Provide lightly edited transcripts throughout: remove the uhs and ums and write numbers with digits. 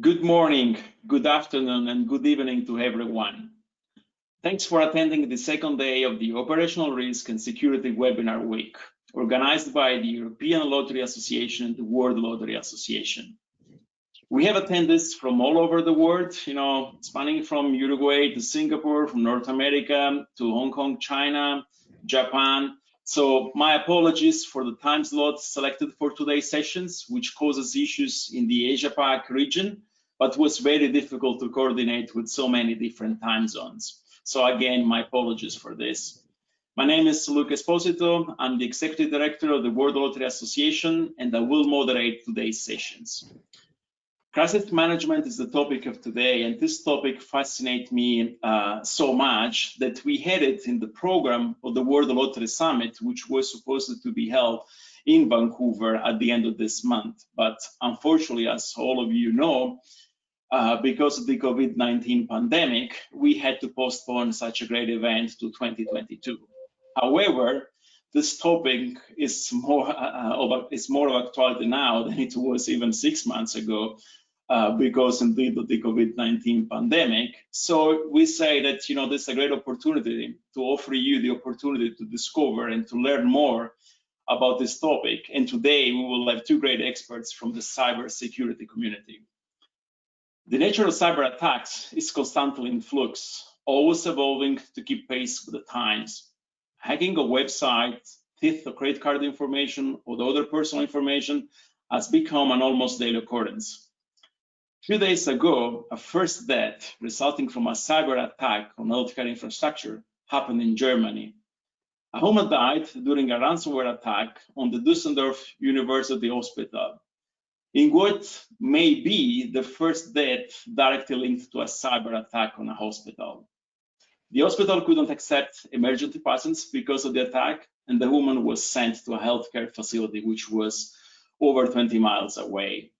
Good morning, good afternoon, and good evening to everyone. Thanks for attending the second day of the Operational Risk and Security Webinar Week, organized by the European Lottery Association and the World Lottery Association. We have attendees from all over the world, spanning from Uruguay to Singapore, from North America to Hong Kong, China, Japan. So my apologies for the time slot selected for today's sessions, which causes issues in the Asia-Pac region, but was very difficult to coordinate with so many different time zones. So again, my apologies for this. My name is Luca Esposito. I'm the Executive Director of the World Lottery Association, and I will moderate today's sessions. Crisis management is the topic of today, and this topic fascinates me so much that we had it in the program of the World Lottery Summit, which was supposed to be held in Vancouver at the end of this month. But unfortunately, as all of you know, because of the COVID-19 pandemic, we had to postpone such a great event to 2022. However, this topic is more of actuality now than it was even 6 months ago, because indeed of the COVID-19 pandemic. So we say that this is a great opportunity to offer you the opportunity to discover and to learn more about this topic. And today we will have two great experts from the cybersecurity community. The nature of cyber attacks is constantly in flux, always evolving to keep pace with the times. Hacking a website, theft of credit card information, or other personal information has become an almost daily occurrence. A few days ago, a first death resulting from a cyber attack on healthcare infrastructure happened in Germany. A woman died during a ransomware attack on the Düsseldorf University Hospital, in what may be the first death directly linked to a cyber attack on a hospital. The hospital couldn't accept emergency patients because of the attack, and the woman was sent to a healthcare facility which was over 20 miles away.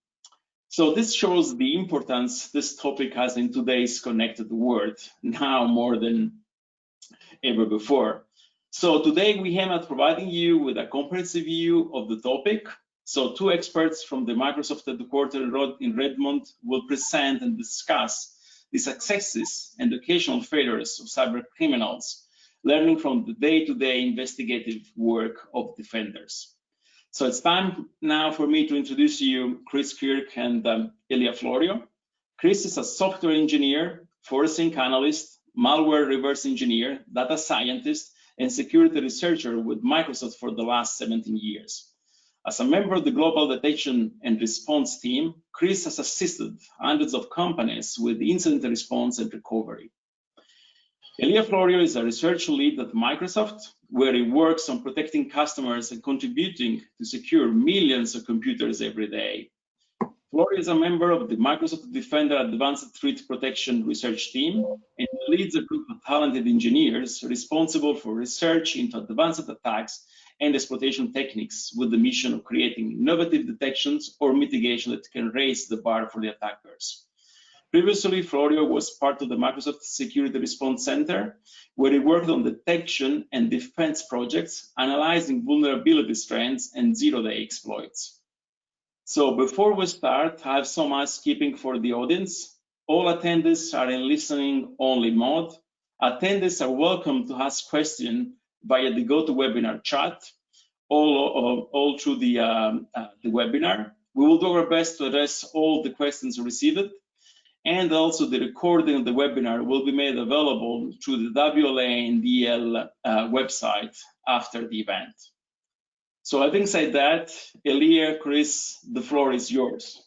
So this shows the importance this topic has in today's connected world, now more than ever before. So today we aim at providing you with a comprehensive view of the topic. So two experts from the Microsoft headquarters in Redmond will present and discuss the successes and occasional failures of cyber criminals, learning from the day-to-day investigative work of defenders. So it's time now for me to introduce you Chris Kirk and Elia Florio. Chris is a software engineer, forensic analyst, malware reverse engineer, data scientist, and security researcher with Microsoft for the last 17 years. As a member of the Global Detection and Response team, Chris has assisted hundreds of companies with incident response and recovery. Elia Florio is a research lead at Microsoft, where he works on protecting customers and contributing to secure millions of computers every day. Florio is a member of the Microsoft Defender Advanced Threat Protection research team and leads a group of talented engineers responsible for research into advanced attacks and exploitation techniques with the mission of creating innovative detections or mitigation that can raise the bar for the attackers. Previously, Florio was part of the Microsoft Security Response Center, where he worked on detection and defense projects, analyzing vulnerability trends and zero-day exploits. So before we start, I have some housekeeping for the audience. All attendees are in listening-only mode. Attendees are welcome to ask questions via the GoToWebinar chat all through the webinar. We will do our best to address all the questions received. And also the recording of the webinar will be made available through the WLA and DL website after the event. So having said that, Elia, Chris, the floor is yours.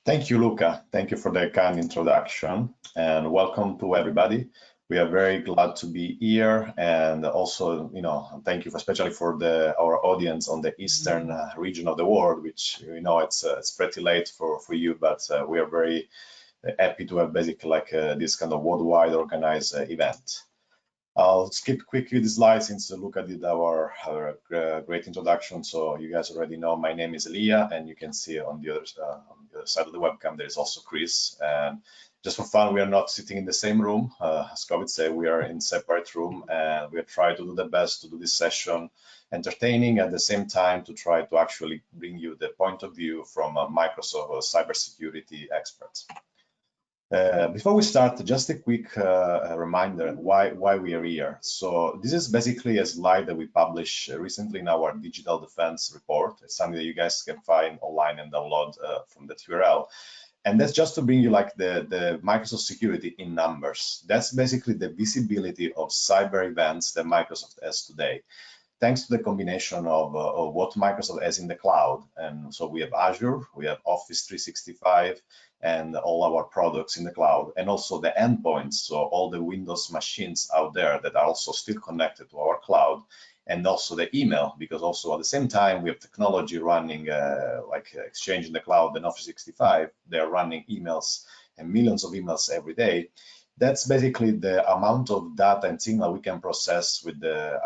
Thank you, Luca. Thank you for the kind introduction, and welcome to everybody. We are very glad to be here, and also, thank you especially for our audience on the eastern region of the world, which it's pretty late for you, but we are very happy to have basically this kind of worldwide organized event. I'll skip quickly the slides since Luca did our great introduction. So you guys already know my name is Elia, and you can see on the other side of the webcam there is also Chris. And Just for fun, we are not sitting in the same room. As COVID said, we are in separate room, and we are trying to do the best to do this session entertaining, at the same time to try to actually bring you the point of view from Microsoft cybersecurity experts. Before we start, just a quick reminder why we are here. So this is basically a slide that we published recently in our digital defense report. It's something that you guys can find online and download from that URL. And that's just to bring you like the Microsoft security in numbers. That's basically the visibility of cyber events that Microsoft has today, thanks to the combination of what Microsoft has in the cloud. And so we have Azure, we have Office 365, and all our products in the cloud, and also the endpoints, so all the Windows machines out there that are also still connected to our cloud, and also the email, because also at the same time we have technology running like Exchange in the cloud and Office 365. They're running emails and millions of emails every day. That's basically the amount of data and signal we can process with the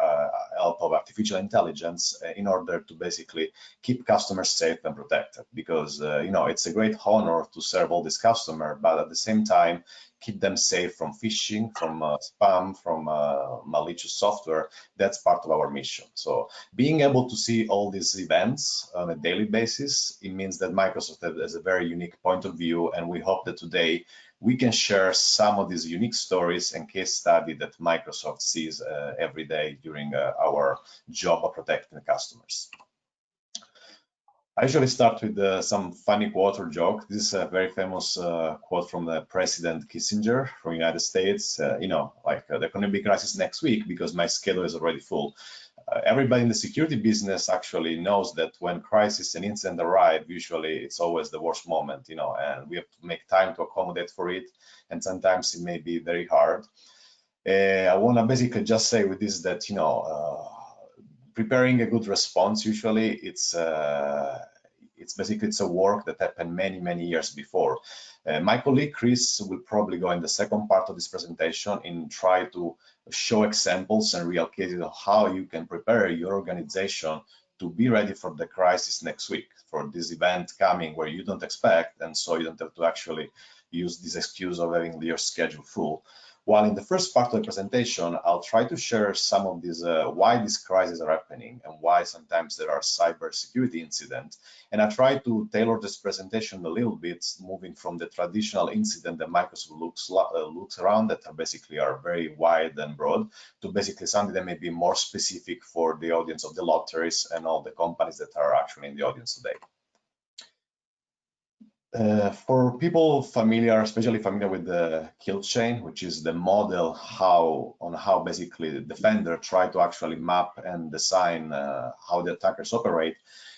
help of artificial intelligence in order to basically keep customers safe and protected. Because you know, it's a great honor to serve all these customers, but at the same time keep them safe from phishing, from spam, from malicious software. That's part of our mission. So being able to see all these events on a daily basis, it means that Microsoft has a very unique point of view, and we hope that today we can share some of these unique stories and case study that Microsoft sees every day during our job of protecting the customers. I usually start with some funny quote or joke. This is a very famous quote from the President Kissinger from the United States. You know, like there can be crisis next week because my schedule is already full. Everybody in the security business actually knows that when crisis and incident arrive, usually it's always the worst moment, you know, and we have to make time to accommodate for it. And sometimes it may be very hard. I want to basically just say with this that, you know, preparing a good response, usually it's basically a work that happened many years before. My colleague Chris will probably go in the second part of this presentation and try to show examples and real cases of how you can prepare your organization to be ready for the crisis next week, for this event coming where you don't expect, and so you don't have to actually use this excuse of having your schedule full. While in the first part of the presentation, I'll try to share some of these, why these crises are happening and why sometimes there are cyber security incidents. And I try to tailor this presentation a little bit, moving from the traditional incident that Microsoft looks around, that are basically are very wide and broad, to basically something that may be more specific for the audience of the lotteries and all the companies that are actually in the audience today. For people familiar, especially familiar with the kill chain, which is the model on how basically the defender try to actually map and design how the attackers operate,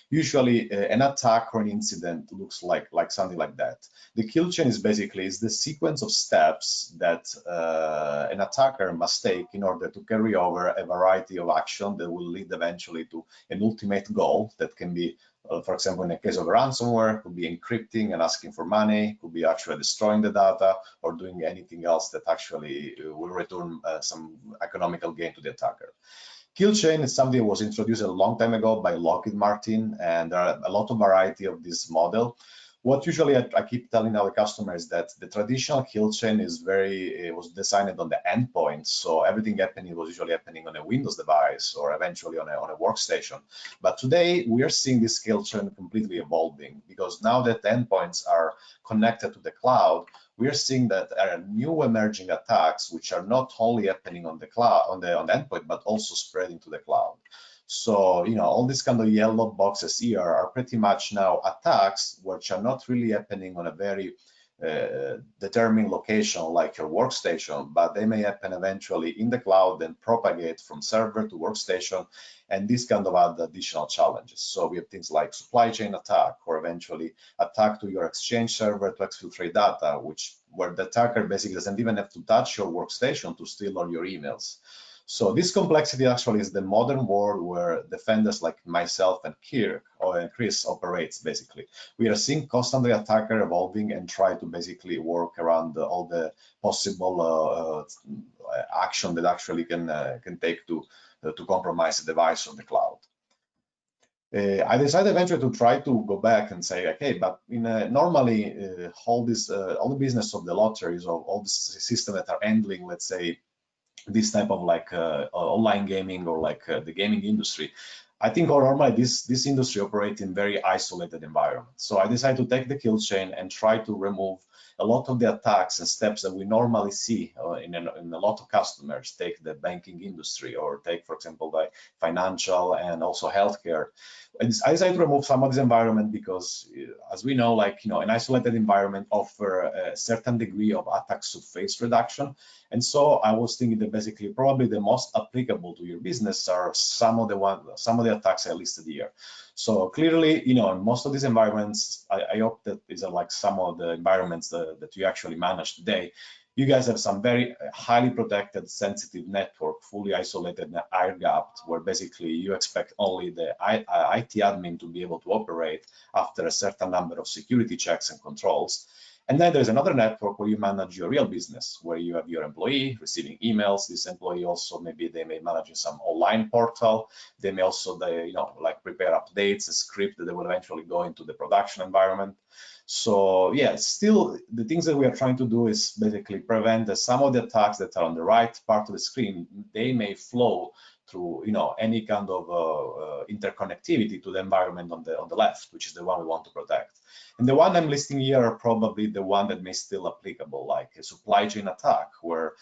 usually an attack or an incident looks like something like that. The kill chain is basically the sequence of steps that an attacker must take in order to carry over a variety of action that will lead eventually to an ultimate goal that can be, for example, in the case of ransomware, could be encrypting and asking for money, could be actually destroying the data, or doing anything else that actually will return some economical gain to the attacker. Kill chain is something that was introduced a long time ago by Lockheed Martin, and there are a lot of variety of this model. What usually I keep telling our customers that the traditional kill chain is it was designed on the endpoint, so everything happening was usually happening on a Windows device or eventually on a workstation. But today we are seeing this kill chain completely evolving, because now that endpoints are connected to the cloud, we are seeing that there are new emerging attacks which are not only happening on the cloud, on the endpoint, but also spreading to the cloud. So, you know, all these kind of yellow boxes here are pretty much now attacks which are not really happening on a very determined location like your workstation, but they may happen eventually in the cloud and propagate from server to workstation, and this kind of add additional challenges. So we have things like supply chain attack, or eventually attack to your Exchange server to exfiltrate data, where the attacker basically doesn't even have to touch your workstation to steal all your emails. So this complexity actually is the modern world where defenders like myself and Chris operates basically. We are seeing constantly attacker evolving and try to basically work around all the possible action that actually can take to compromise the device or the cloud. I decided eventually to try to go back and say, okay, but in normally all the business of the lotteries, or all the systems that are handling, let's say, this type of like online gaming or like the gaming industry, I think normally this industry operates in very isolated environment. So I decided to take the kill chain and try to remove a lot of the attacks and steps that we normally see in a lot of customers. Take the banking industry, or take, for example, the financial and also healthcare. I decided to remove some of this environment because, as we know, like, an isolated environment offer a certain degree of attack surface reduction. And so I was thinking that basically probably the most applicable to your business are some of the attacks I listed here. So clearly, in most of these environments, I hope that these are like some of the environments that you actually manage today. You guys have some very highly protected, sensitive network, fully isolated and air-gapped, where basically you expect only the IT admin to be able to operate after a certain number of security checks and controls. And then there's another network where you manage your real business, where you have your employee receiving emails. This employee also, maybe they may manage some online portal. They may also, like prepare updates, a script that will eventually go into the production environment. So yeah, still the things that we are trying to do is basically prevent that some of the attacks that are on the right part of the screen, they may flow through any kind of interconnectivity to the environment on the left, which is the one we want to protect. And the one I'm listing here are probably the one that may still applicable, like a supply chain attack, where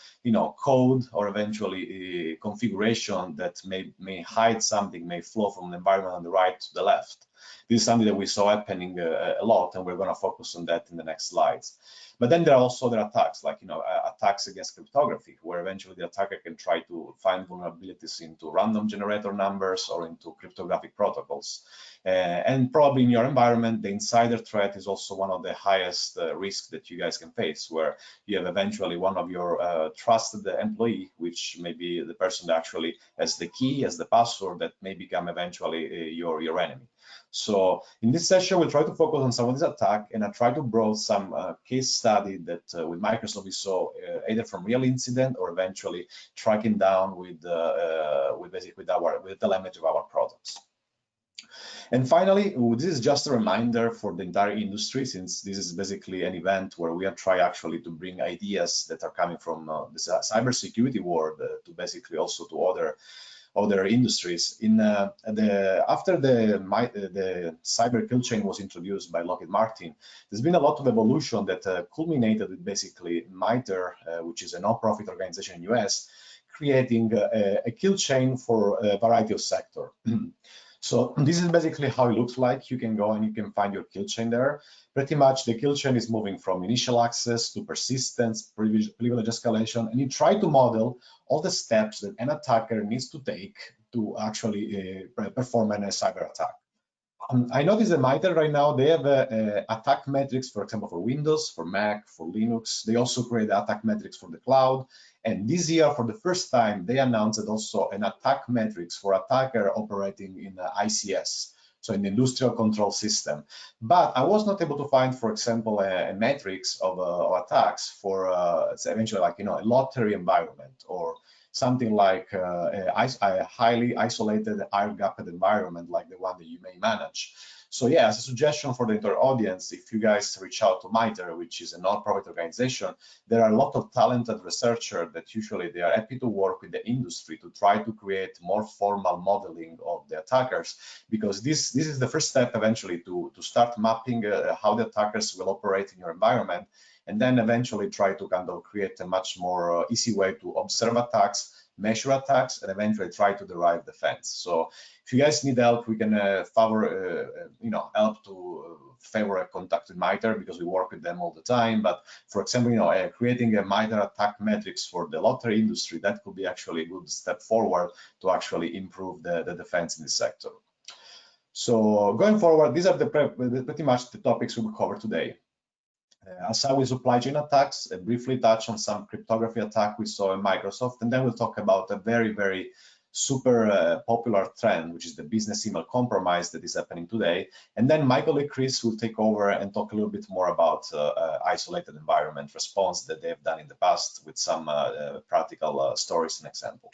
code or eventually configuration that may hide something may flow from the environment on the right to the left. This is something that we saw happening a lot, and we're going to focus on that in the next slides. But then there are also other attacks, like attacks against cryptography, where eventually the attacker can try to find vulnerabilities into random generator numbers or into cryptographic protocols. And probably in your environment, the insider threat is also one of the highest risks that you guys can face, where you have eventually one of your trusted employee, which may be the person that actually has the key, has the password, that may become eventually your enemy. So in this session, we'll try to focus on some of these attacks, and I try to bring some case study that with Microsoft we saw either from real incident or eventually tracking down with the telemetry of our products. And finally, this is just a reminder for the entire industry, since this is basically an event where we are trying actually to bring ideas that are coming from the cybersecurity world to basically also to other industries. After the cyber kill chain was introduced by Lockheed Martin, there's been a lot of evolution that culminated with basically MITRE, which is a non-profit organization in US, creating a kill chain for a variety of sectors. So this is basically how it looks like. You can go and you can find your kill chain there. Pretty much the kill chain is moving from initial access to persistence, privilege escalation, and you try to model all the steps that an attacker needs to take to actually perform a cyber attack. I notice that MITRE right now, they have attack metrics, for example, for Windows, for Mac, for Linux. They also create attack metrics for the cloud. And this year, for the first time, they announced also an attack metrics for attacker operating in ICS, so in the industrial control system. But I was not able to find, for example, a metrics of attacks for eventually like a lottery environment, or something like a highly isolated air-gapped environment like the one that you may manage. So yeah, as a suggestion for the entire audience, if you guys reach out to MITRE, which is a non-profit organization, there are a lot of talented researchers that usually they are happy to work with the industry to try to create more formal modeling of the attackers, because this is the first step eventually to start mapping how the attackers will operate in your environment, and then eventually try to kind of create a much more easy way to observe attacks, measure attacks, and eventually try to derive defense. So if you guys need help, we can help to favor a contact with MITRE, because we work with them all the time. But for example, creating a MITRE attack metrics for the lottery industry, that could be actually a good step forward to actually improve the defense in this sector. So going forward, these are pretty much the topics we will cover today. I'll start with supply chain attacks, briefly touch on some cryptography attack we saw in Microsoft, and then we'll talk about a very, very super popular trend, which is the business email compromise that is happening today. And then my colleague Chris will take over and talk a little bit more about isolated environment response that they've done in the past with some practical stories and example.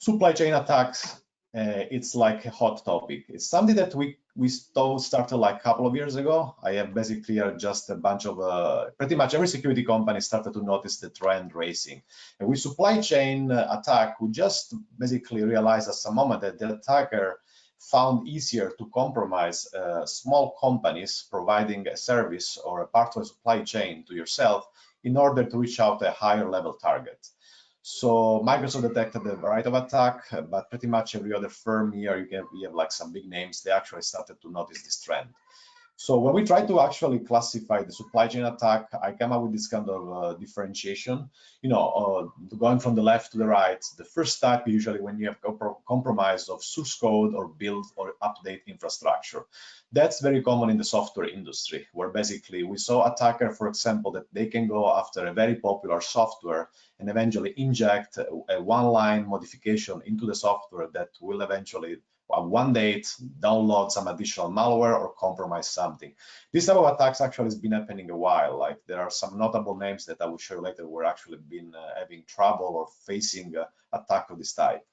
Supply chain attacks. it's like a hot topic. It's something that we started like a couple of years ago. I have basically just a bunch of pretty much every security company started to notice the trend racing. And with supply chain attack, we just basically realized at some moment that the attacker found easier to compromise small companies providing a service or a part of a supply chain to yourself in order to reach out a higher level target. So Microsoft detected the variety of attack, but pretty much every other firm here, you have like some big names, they actually started to notice this trend. So when we try to actually classify the supply chain attack, I come up with this kind of differentiation. Going from the left to the right, the first type usually when you have compromise of source code or build or update infrastructure. That's very common in the software industry, where basically we saw attacker, for example, that they can go after a very popular software and eventually inject a one-line modification into the software that will eventually on one date download some additional malware or compromise something. This type of attacks actually has been happening a while. Like there are some notable names that I will show you later where actually been having trouble or facing attack of this type.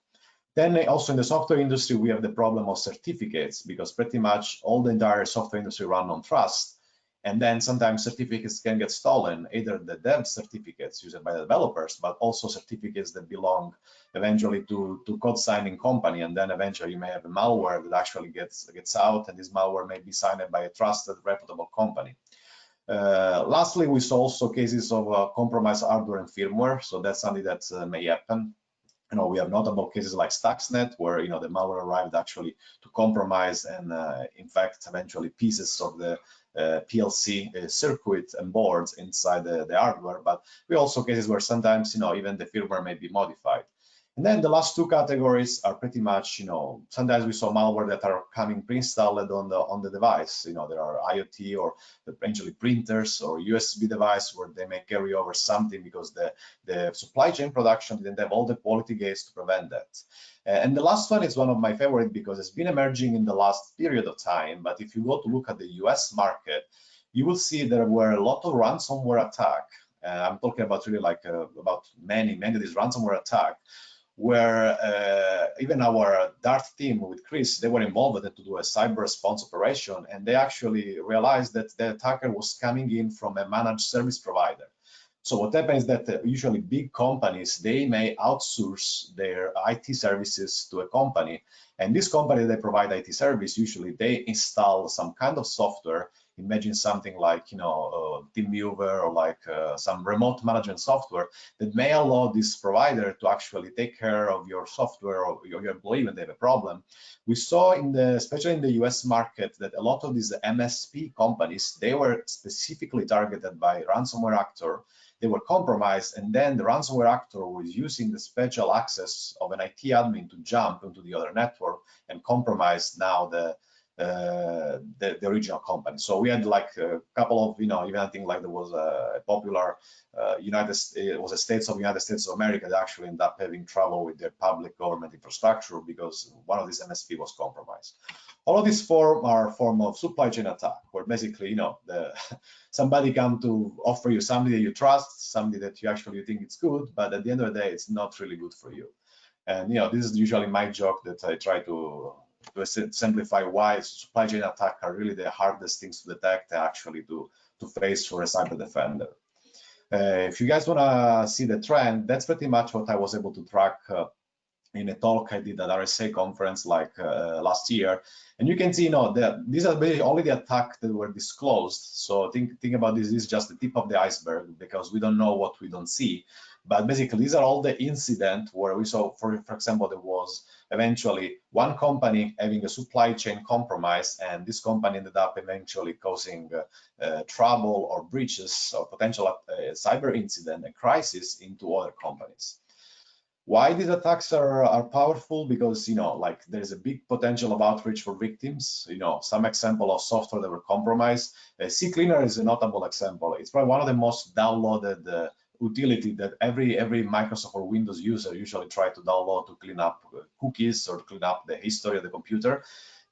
Then also in the software industry, we have the problem of certificates, because pretty much all the entire software industry run on trust. And then sometimes certificates can get stolen, either the dev certificates used by the developers, but also certificates that belong eventually to code signing company. And then eventually you may have a malware that actually gets out, and this malware may be signed by a trusted, reputable company. Lastly, we saw also cases of compromised hardware and firmware. So that's something that may happen. We have notable cases like Stuxnet, where the malware arrived actually to compromise and in fact eventually pieces of the PLC circuit and boards inside the hardware. But we also cases where sometimes even the firmware may be modified. And then the last two categories are pretty much, sometimes we saw malware that are coming pre-installed on the device. There are IoT or potentially printers or USB device where they may carry over something because the supply chain production didn't have all the quality gates to prevent that. And the last one is one of my favorite because it's been emerging in the last period of time. But if you go to look at the US market, you will see there were a lot of ransomware attack. I'm talking about really like about many of these ransomware attack, where even our Dart team with Chris, they were involved to do a cyber response operation, and they actually realized that the attacker was coming in from a managed service provider. So what happens is that usually big companies, they may outsource their IT services to a company, and this company they provide IT service, usually they install some kind of software. Imagine something like TeamViewer or like some remote management software that may allow this provider to actually take care of your software or your employee when they have a problem. We saw especially in the US market, that a lot of these MSP companies, they were specifically targeted by ransomware actor. They were compromised, and then the ransomware actor was using the special access of an IT admin to jump into the other network and compromise now the original company. So we had like a couple of, even I think like there was a popular states of United States of America that actually ended up having trouble with their public government infrastructure because one of these MSP was compromised. All of these are form of supply chain attack, where basically, somebody come to offer you something that you trust, something that you actually think it's good, but at the end of the day, it's not really good for you. And this is usually my joke that I try to simplify why supply chain attack are really the hardest things to detect, actually to face for a cyber defender. If you guys want to see the trend, that's pretty much what I was able to track in a talk I did at RSA conference like last year. And you can see, that these are basically only the attacks that were disclosed. So think about this is just the tip of the iceberg, because we don't know what we don't see. But basically, these are all the incidents where we saw, for example, there was eventually one company having a supply chain compromise, and this company ended up eventually causing trouble or breaches or potential cyber incident, a crisis into other companies. Why these attacks are powerful? Because like there's a big potential of outreach for victims. Some example of software that were compromised. CCleaner is a notable example. It's probably one of the most downloaded utility that every Microsoft or Windows user usually try to download to clean up cookies or to clean up the history of the computer.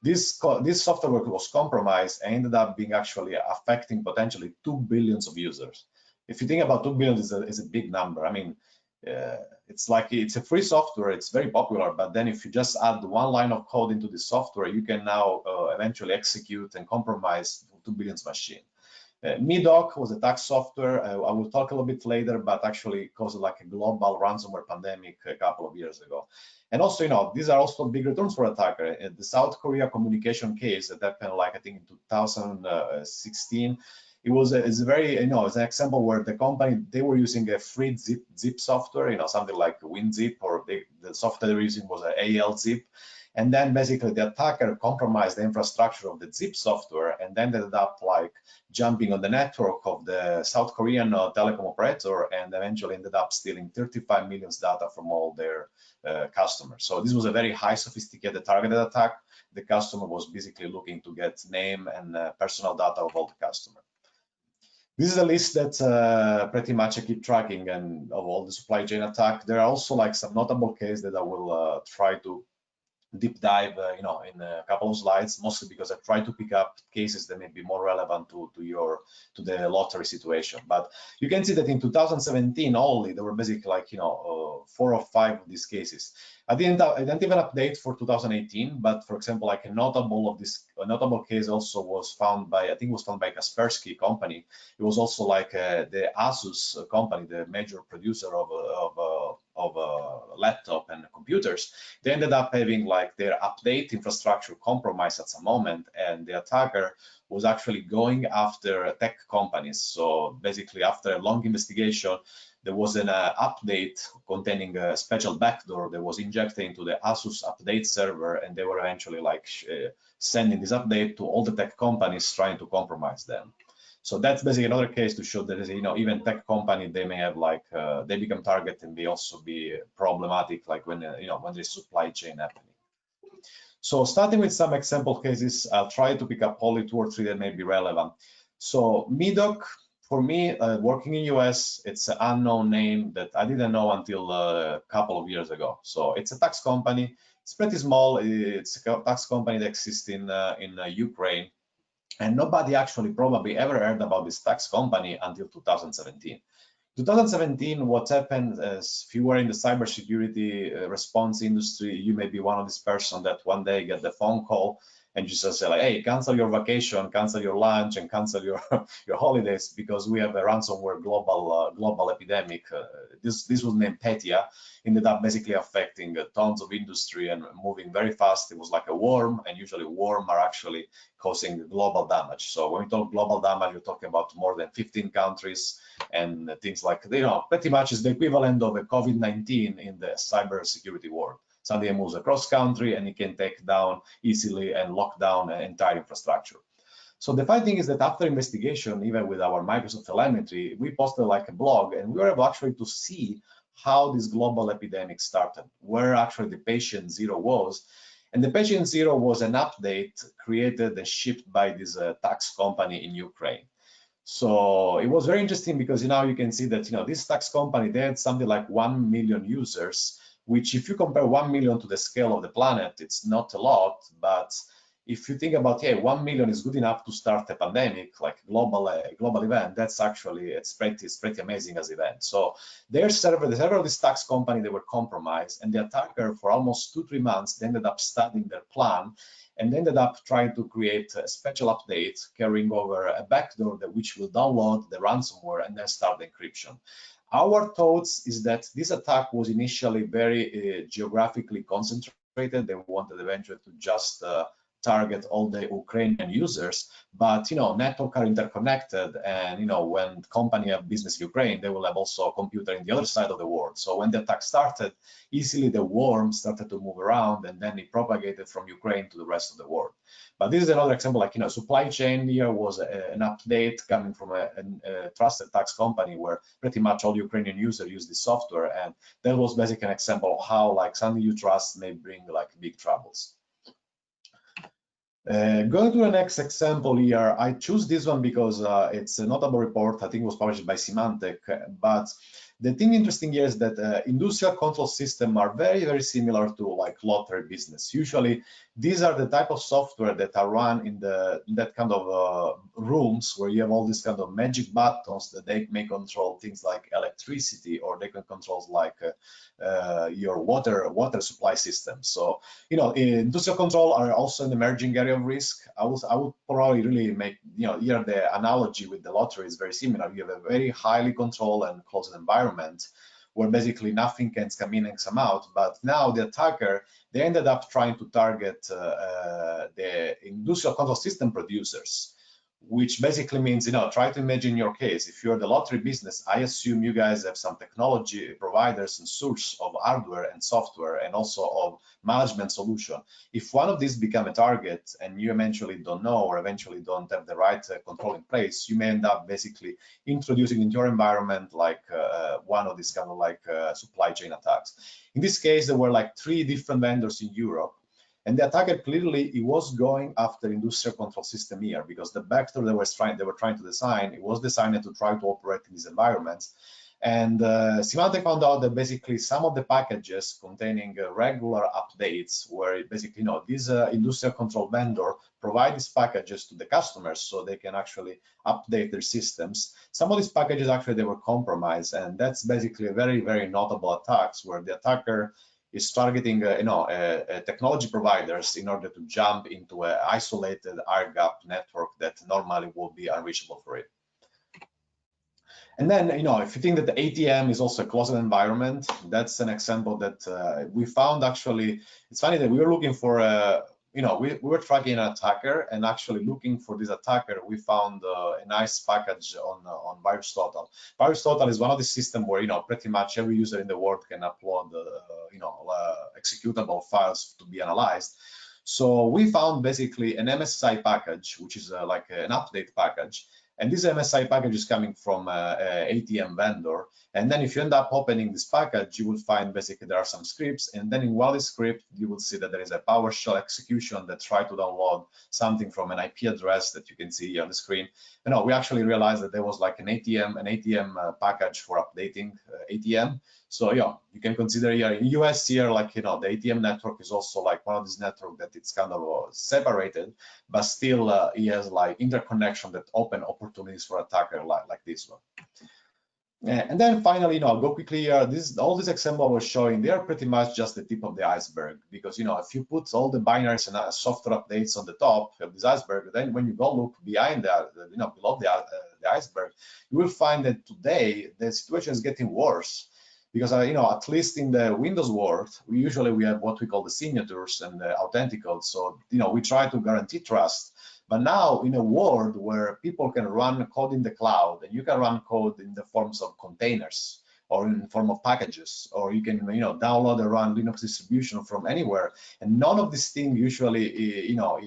This software was compromised and ended up being actually affecting potentially 2 billion of users. If you think about 2 billion is a big number. I mean, it's like it's a free software, it's very popular, but then if you just add one line of code into the software, you can now eventually execute and compromise 2 billion machine. MeDoc was a tax software. I will talk a little bit later, but actually caused like a global ransomware pandemic a couple of years ago. And also, these are also big returns for attacker. The South Korea communication case that happened, like I think in 2016, it's a very, it's an example where the company, they were using a free zip software, something like WinZip, or the software they were using was an ALZip. And then basically the attacker compromised the infrastructure of the zip software, and then ended up like jumping on the network of the South Korean telecom operator, and eventually ended up stealing 35 million data from all their customers. So this was a very high sophisticated targeted attack. The customer was basically looking to get name and personal data of all the customers. This is a list that pretty much I keep tracking and of all the supply chain attack. There are also like some notable cases that I will try to deep dive, in a couple of slides, mostly because I try to pick up cases that may be more relevant to the lottery situation. But you can see that in 2017 only, there were basically like 4 or 5 of these cases. I didn't even update for 2018, but for example, like a notable case also was found by, I think it was found by Kaspersky company. It was also like the Asus company, the major producer of laptop and computers. They ended up having like their update infrastructure compromised at some moment, and the attacker was actually going after tech companies. So basically, after a long investigation, there was an update containing a special backdoor that was injected into the Asus update server, and they were eventually like sending this update to all the tech companies trying to compromise them. So that's basically another case to show that, even tech company, they may have like they become target and may also be problematic, like when when there's supply chain happening. So starting with some example cases, I'll try to pick up only 2 or 3 that may be relevant. So MeDoc, for me, working in US, it's an unknown name that I didn't know until a couple of years ago. So it's a tax company. It's pretty small. It's a tax company that exists in Ukraine. And nobody actually probably ever heard about this tax company until 2017. 2017, what happened is, if you were in the cybersecurity response industry, you may be one of these person that one day get the phone call and you just say like, hey, cancel your vacation, cancel your lunch, and cancel your your holidays because we have a ransomware global epidemic. This was named Petya, ended up basically affecting tons of industry and moving very fast. It was like a worm, and usually worms are actually causing global damage. So when we talk global damage, we're talking about more than 15 countries and things like, pretty much is the equivalent of a COVID-19 in the cybersecurity world. Something moves across country and it can take down easily and lock down an entire infrastructure. So the funny thing is that after investigation, even with our Microsoft telemetry, we posted like a blog, and we were able actually to see how this global epidemic started, where actually the patient zero was. And the patient zero was an update created and shipped by this tax company in Ukraine. So it was very interesting because now you can see that this tax company, they had something like 1 million users, which if you compare 1 million to the scale of the planet, it's not a lot. But if you think about, 1 million is good enough to start a pandemic, like global event, that's actually, it's pretty amazing as event. So the server of this tax company, they were compromised, and the attacker for almost 2-3 months, they ended up studying their plan and ended up trying to create a special update carrying over a backdoor which will download the ransomware and then start the encryption. Our thoughts is that this attack was initially very geographically concentrated. They wanted eventually to just target all the Ukrainian users, but networks are interconnected, and when company have business in Ukraine, they will have also a computer in the other side of the world. So when the attack started, easily the worm started to move around, and then it propagated from Ukraine to the rest of the world. But this is another example, like supply chain here was an update coming from a trusted tax company where pretty much all Ukrainian users use this software, and that was basically an example of how like something you trust may bring like big troubles. Going to the next example here, I choose this one because it's a notable report. I think it was published by Symantec, but The thing interesting here is that industrial control systems are very, very similar to like lottery business. Usually, these are the type of software that are run in that kind of rooms where you have all these kind of magic buttons that they may control things like electricity, or they can control like your water supply system. So, you know, industrial control are also an emerging area of risk. I would probably really make, you know, here the analogy with the lottery is very similar. You have a very highly controlled and closed environment where basically nothing can come in and come out. But now the attacker, they ended up trying to target the industrial control system producers, which basically means, you know, try to imagine your case. If you're the lottery business, I assume you guys have some technology providers and source of hardware and software and also of management solution. If one of these become a target and you eventually don't know or eventually don't have the right control in place, you may end up basically introducing into your environment like one of these kind of like supply chain attacks. In this case, there were like 3 different vendors in Europe. And the attacker clearly, he was going after industrial control system here, because the vector they were trying to design, it was designed to try to operate in these environments. And Symantec found out that basically some of the packages containing regular updates, where basically, you know, this industrial control vendor provide these packages to the customers so they can actually update their systems. Some of these packages actually they were compromised, and that's basically a very, very notable attacks where the attacker is targeting, technology providers in order to jump into an isolated air-gapped network that normally would be unreachable for it. And then, you know, if you think that the ATM is also a closed environment, that's an example that we found actually. It's funny that we were looking for you know, we were tracking an attacker, and actually looking for this attacker, we found a nice package on VirusTotal. VirusTotal is one of the systems where, you know, pretty much every user in the world can upload, you know, executable files to be analyzed. So we found basically an MSI package, which is like an update package. And this MSI package is coming from a ATM vendor. And then if you end up opening this package, you will find basically there are some scripts. And then in one script, you will see that there is a PowerShell execution that tries to download something from an IP address that you can see here on the screen. You know, we actually realized that there was like an ATM package for updating ATM. So yeah, you can consider here in US here, like, you know, the ATM network is also like one of these networks that it's kind of separated, but still it has like interconnection that open opportunities for attacker like this one. And then finally, you know, I'll go quickly here. All these examples I was showing, they are pretty much just the tip of the iceberg, because, you know, if you put all the binaries and software updates on the top of this iceberg, then when you go look behind you know, below the iceberg, you will find that today the situation is getting worse. Because, you know, at least in the Windows world, we have what we call the signatures and the authenticates. So, you know, we try to guarantee trust. But now in a world where people can run code in the cloud, and you can run code in the forms of containers or in the form of packages, or you can, you know, download and run Linux distribution from anywhere. And none of these things usually, you know,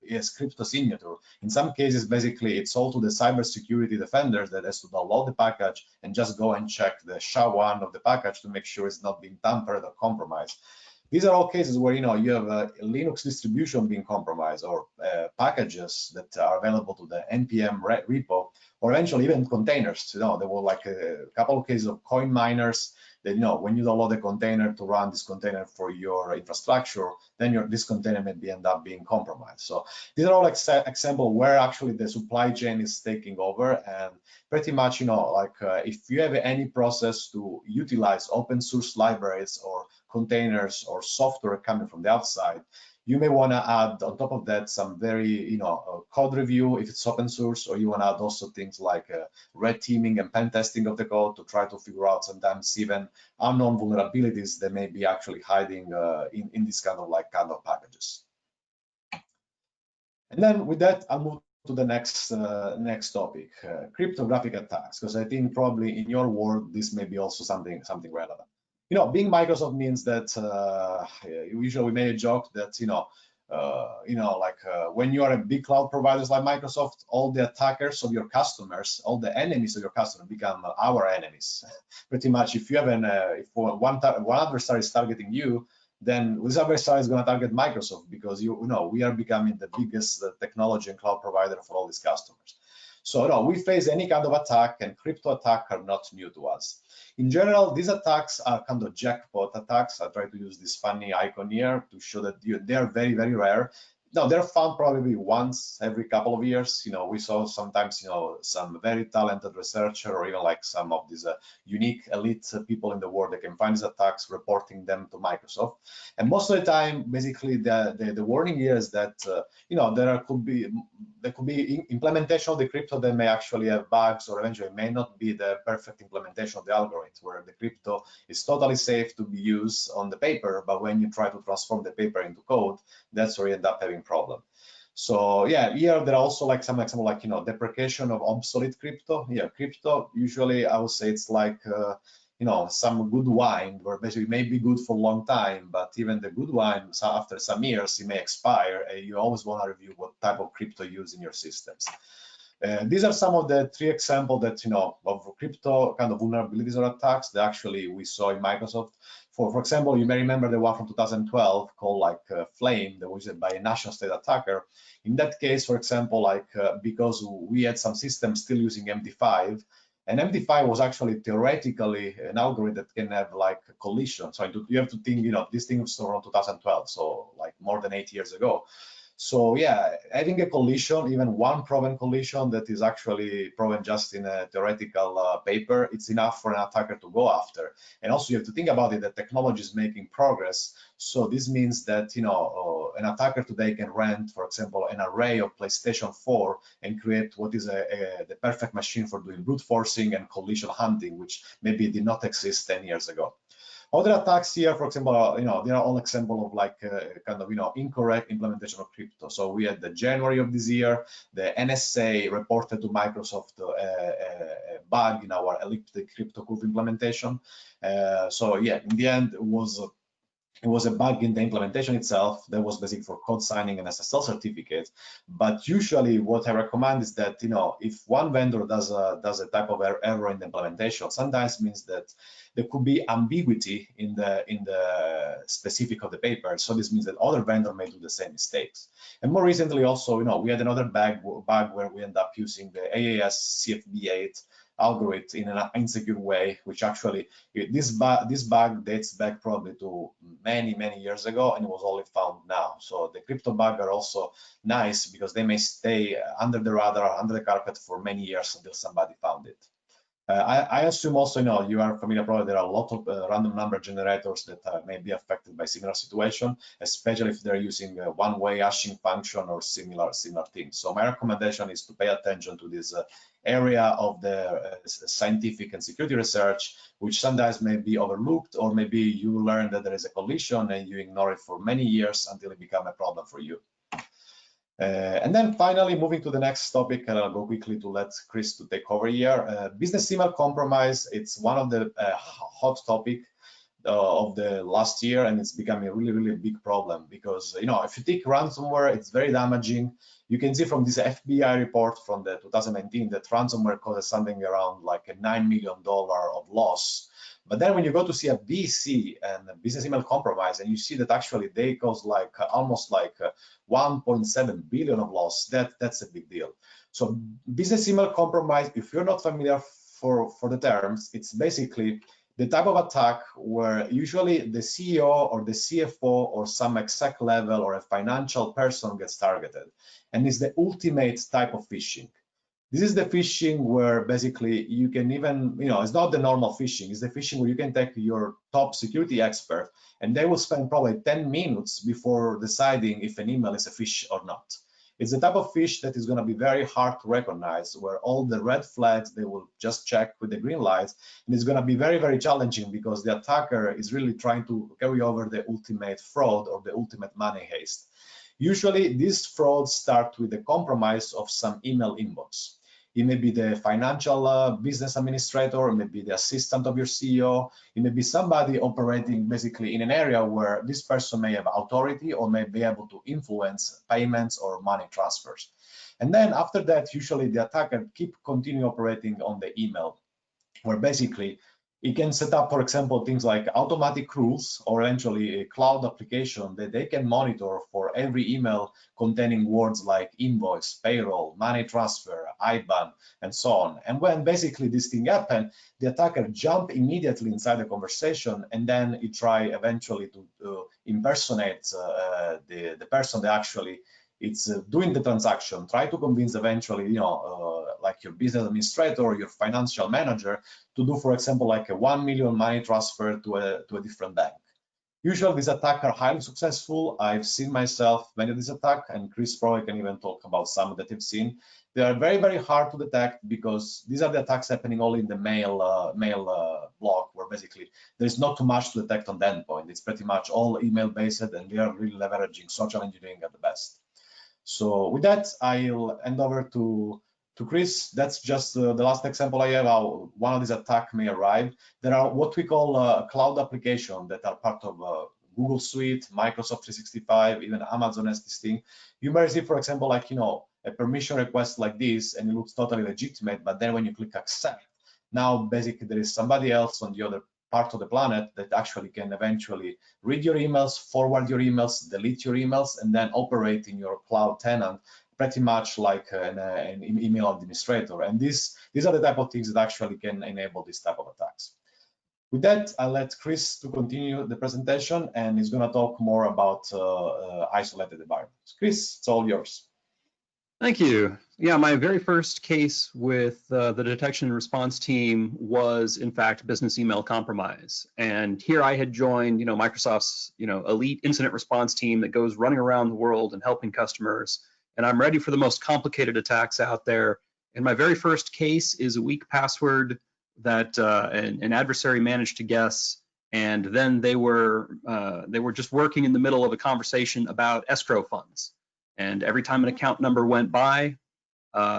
is crypto signature. In some cases, basically, it's all to the cybersecurity defenders that has to download the package and just go and check the SHA-1 of the package to make sure it's not being tampered or compromised. These are all cases where, you know, you have a Linux distribution being compromised, or packages that are available to the NPM repo, or eventually even containers. You know, there were like a couple of cases of coin miners that, you know, when you download a container to run this container for your infrastructure, then this container may end up being compromised. So these are all examples where actually the supply chain is taking over, and pretty much, you know, like if you have any process to utilize open source libraries or containers or software coming from the outside, you may want to add on top of that some very, you know, code review if it's open source, or you want to add also things like red teaming and pen testing of the code to try to figure out sometimes even unknown vulnerabilities that may be actually hiding in this kind of packages. And then with that, I'll move to the next topic, cryptographic attacks, because I think probably in your world this may be also something relevant. You know, being Microsoft means that usually we made a joke that, when you are a big cloud providers like Microsoft, all the attackers of your customers, all the enemies of your customers become our enemies. Pretty much, if you have if one adversary is targeting you, then this adversary is going to target Microsoft, because you know we are becoming the biggest technology and cloud provider for all these customers. So no, we face any kind of attack, and crypto attacks are not new to us. In general, these attacks are kind of jackpot attacks. I try to use this funny icon here to show that they are very, very rare. Now, they're found probably once every couple of years. We saw sometimes, some very talented researcher or even like some of these unique elite people in the world that can find these attacks, reporting them to Microsoft. And most of the time, basically, the warning here is that, there could be implementation of the crypto that may actually have bugs, or eventually may not be the perfect implementation of the algorithm, where the crypto is totally safe to be used on the paper, but when you try to transform the paper into code, that's where you end up having problem. So yeah, here there are also like some example, like deprecation of obsolete crypto. Yeah, crypto usually I would say it's like some good wine, where basically it may be good for a long time, but even the good wine, so after some years, it may expire. You always want to review what type of crypto you use in your systems. These are some of the 3 examples that of crypto kind of vulnerabilities or attacks that actually we saw in Microsoft. For example, you may remember the one from 2012 called like Flame, that was by a national state attacker. In that case, for example, because we had some systems still using MD5, and MD5 was actually theoretically an algorithm that can have like a collision. So you have to think, this thing was around 2012, so like more than 8 years ago. So yeah, having a collision, even one proven collision that is actually proven just in a theoretical paper, it's enough for an attacker to go after. And also you have to think about it, that technology is making progress. So this means that an attacker today can rent, for example, an array of PlayStation 4 and create what is the perfect machine for doing brute forcing and collision hunting, which maybe did not exist 10 years ago. Other attacks here, for example, they are all example of like kind of incorrect implementation of crypto. So we had the January of this year, the NSA reported to Microsoft a bug in our elliptic crypto curve implementation. So yeah, in the end, it was a bug in the implementation itself that was basic for code signing and SSL certificate. But usually what I recommend is that, if one vendor does a type of error in the implementation, sometimes means that there could be ambiguity in the specific of the paper. So this means that other vendor may do the same mistakes. And more recently also, we had another bug where we end up using the AAS CFB8 algorithm in an insecure way, which actually this bug dates back probably to many years ago, and it was only found now. So the crypto bugs are also nice because they may stay under the radar, under the carpet for many years until somebody found it. I assume also, you are familiar, probably there are a lot of random number generators that may be affected by similar situation, especially if they're using a one-way hashing function or similar things. So my recommendation is to pay attention to this area of the scientific and security research, which sometimes may be overlooked, or maybe you learn that there is a collision and you ignore it for many years until it becomes a problem for you. And then finally, moving to the next topic, and I'll go quickly to let Chris to take over here. Business email compromise, it's one of the hot topic of the last year, and it's becoming a really big problem because, if you take ransomware, it's very damaging. You can see from this FBI report from the 2019 that ransomware causes something around like a $9 million of loss. But then when you go to see a BC and a business email compromise, and you see that actually they cause like almost like 1.7 billion of loss, that's a big deal. So business email compromise, if you're not familiar for the terms, it's basically the type of attack where usually the CEO or the CFO or some exec level or a financial person gets targeted, and it's the ultimate type of phishing. This is the phishing where basically you can even, it's not the normal phishing, it's the phishing where you can take your top security expert and they will spend probably 10 minutes before deciding if an email is a phish or not. It's the type of phish that is going to be very hard to recognize, where all the red flags, they will just check with the green lights, and it's going to be very challenging because the attacker is really trying to carry over the ultimate fraud or the ultimate money heist. Usually these frauds start with the compromise of some email inbox. It may be the financial business administrator, it may be the assistant of your CEO, it may be somebody operating basically in an area where this person may have authority or may be able to influence payments or money transfers. And then after that, usually the attacker continue operating on the email, where basically it can set up, for example, things like automatic rules or eventually a cloud application that they can monitor for every email containing words like invoice, payroll, money transfer, IBAN, and so on. And when basically this thing happened, the attacker jumped immediately inside the conversation, and then he tried eventually to impersonate the person that actually it's doing the transaction, try to convince eventually, like your business administrator or your financial manager to do, for example, like a 1 million money transfer to a different bank. Usually these attacks are highly successful. I've seen myself many of these attacks, and Chris probably can even talk about some that I've seen. They are very, very hard to detect because these are the attacks happening only in the mail block, where basically there's not too much to detect on the endpoint. It's pretty much all email based, and we are really leveraging social engineering at the best. So with that, I'll hand over to Chris. That's just the last example I have how one of these attacks may arrive. There are what we call cloud applications that are part of Google Suite, Microsoft 365, even Amazon has this thing. You may receive, for example, like, a permission request like this, and it looks totally legitimate, but then when you click accept, now basically there is somebody else on the other part of the planet that actually can eventually read your emails, forward your emails, delete your emails, and then operate in your cloud tenant pretty much like an email administrator. And these are the type of things that actually can enable this type of attacks. With that, I'll let Chris to continue the presentation, and he's going to talk more about isolated environments. Chris, it's all yours. Thank you. Yeah, my very first case with the detection and response team was, in fact, business email compromise. And here I had joined, Microsoft's, elite incident response team that goes running around the world and helping customers. And I'm ready for the most complicated attacks out there. And my very first case is a weak password that an adversary managed to guess. And then they were just working in the middle of a conversation about escrow funds. And every time an account number went by,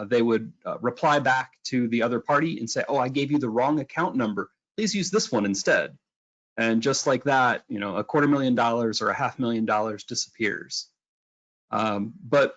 they would reply back to the other party and say, "Oh, I gave you the wrong account number. Please use this one instead." And just like that, $250,000 or $500,000 disappears. But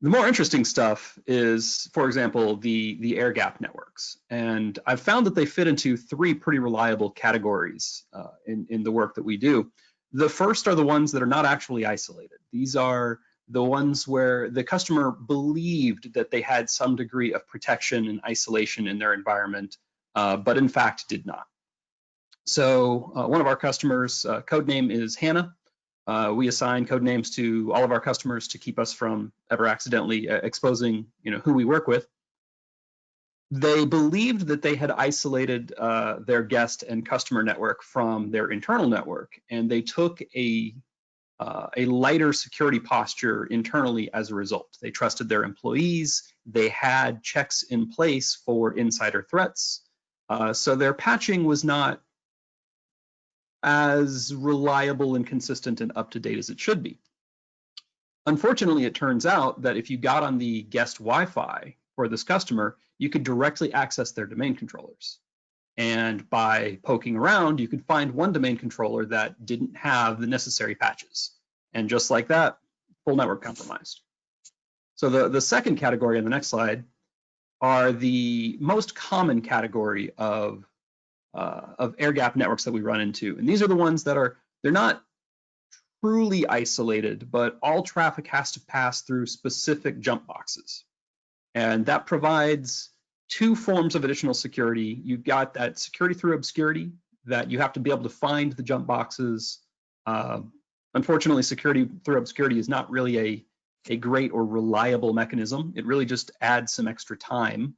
the more interesting stuff is, for example, the air gap networks. And I've found that they fit into three pretty reliable categories in the work that we do. The first are the ones that are not actually isolated. These are the ones where the customer believed that they had some degree of protection and isolation in their environment, but in fact did not. So one of our customers, code name is Hannah. We assign code names to all of our customers to keep us from ever accidentally exposing, who we work with. They believed that they had isolated their guest and customer network from their internal network, and they took a lighter security posture internally as a result. They trusted their employees. They had checks in place for insider threats. So their patching was not as reliable and consistent and up to date as it should be. Unfortunately, it turns out that if you got on the guest Wi-Fi for this customer, you could directly access their domain controllers. And by poking around, you could find one domain controller that didn't have the necessary patches. And just like that, full network compromised. So the second category on the next slide are the most common category of air gap networks that we run into. And these are the ones that they're not truly isolated, but all traffic has to pass through specific jump boxes. And that provides two forms of additional security. You've got that security through obscurity, that you have to be able to find the jump boxes. Unfortunately, security through obscurity is not really a great or reliable mechanism. It really just adds some extra time.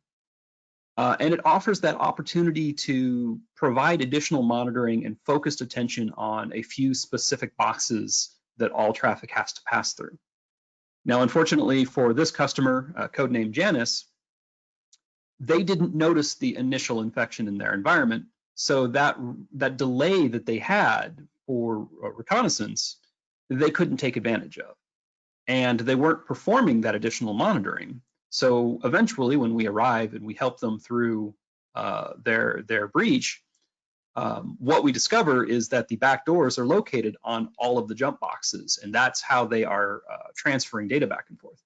And it offers that opportunity to provide additional monitoring and focused attention on a few specific boxes that all traffic has to pass through. Now, unfortunately for this customer, codenamed Janice, they didn't notice the initial infection in their environment. So that delay that they had for reconnaissance, they couldn't take advantage of. And they weren't performing that additional monitoring. So eventually, when we arrive and we help them through their breach, what we discover is that the backdoors are located on all of the jump boxes, and that's how they are transferring data back and forth.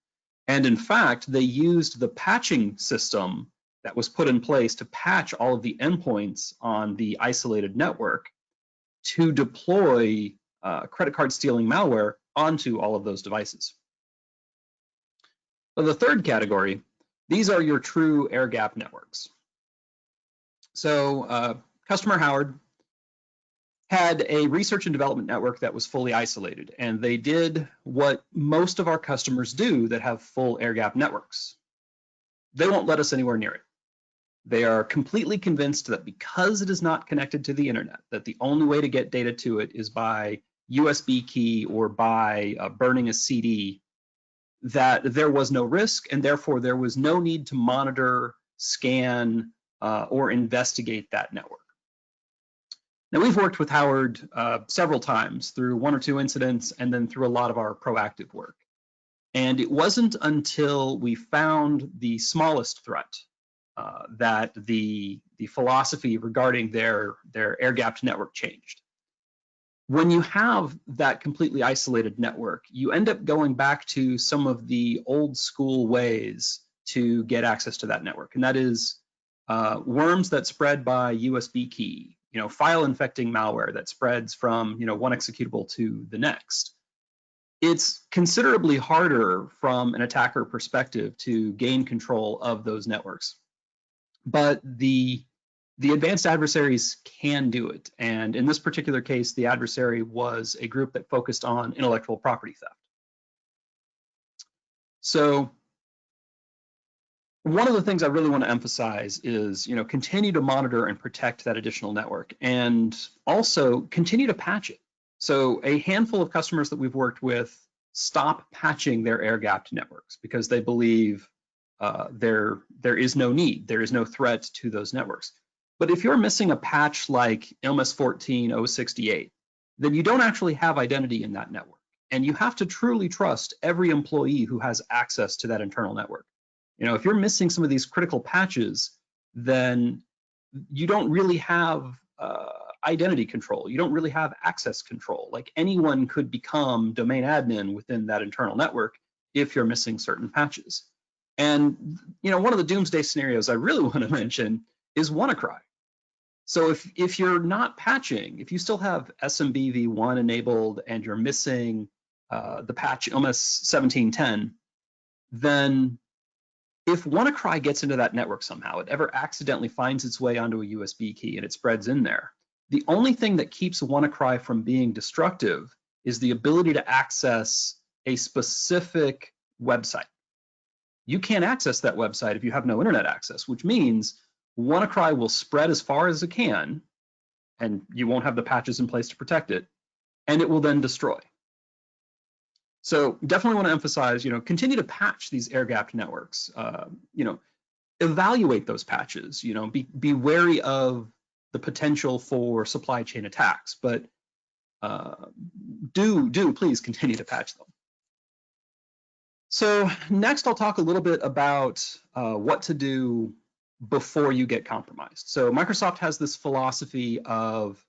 And in fact, they used the patching system that was put in place to patch all of the endpoints on the isolated network to deploy credit card stealing malware onto all of those devices. So the third category These are your true air-gapped networks. So customer Howard had a research and development network that was fully isolated, and they did what most of our customers do that have full air-gapped networks. They won't let us anywhere near it. They are completely convinced that because it is not connected to the internet, that the only way to get data to it is by USB key or by burning a CD, that there was no risk, and therefore there was no need to monitor, scan, or investigate that network. Now, we've worked with Howard several times through 1 or 2 incidents and then through a lot of our proactive work. And it wasn't until we found the smallest threat that the philosophy regarding their air-gapped network changed. When you have that completely isolated network, you end up going back to some of the old school ways to get access to that network, and that is worms that spread by USB key, file infecting malware that spreads from one executable to the next. It's considerably harder from an attacker perspective to gain control of those networks, but the advanced adversaries can do it. And in this particular case, the adversary was a group that focused on intellectual property theft. So one of the things I really want to emphasize is, continue to monitor and protect that additional network, and also continue to patch it. So a handful of customers that we've worked with stop patching their air-gapped networks because they believe there is no need, there is no threat to those networks. But if you're missing a patch like MS-14-068, then you don't actually have identity in that network. And you have to truly trust every employee who has access to that internal network. If you're missing some of these critical patches, then you don't really have identity control. You don't really have access control. Like, anyone could become domain admin within that internal network if you're missing certain patches. And one of the doomsday scenarios I really want to mention is WannaCry. So if you're not patching, if you still have SMB v1 enabled and you're missing the patch MS-1710, then if WannaCry gets into that network somehow, it ever accidentally finds its way onto a USB key and it spreads in there, the only thing that keeps WannaCry from being destructive is the ability to access a specific website. You can't access that website if you have no internet access, which means WannaCry will spread as far as it can, and you won't have the patches in place to protect it, and it will then destroy. So definitely want to emphasize, continue to patch these air-gapped networks. Evaluate those patches. Be wary of the potential for supply chain attacks, but do please continue to patch them. So next, I'll talk a little bit about what to do before you get compromised. So Microsoft has this philosophy of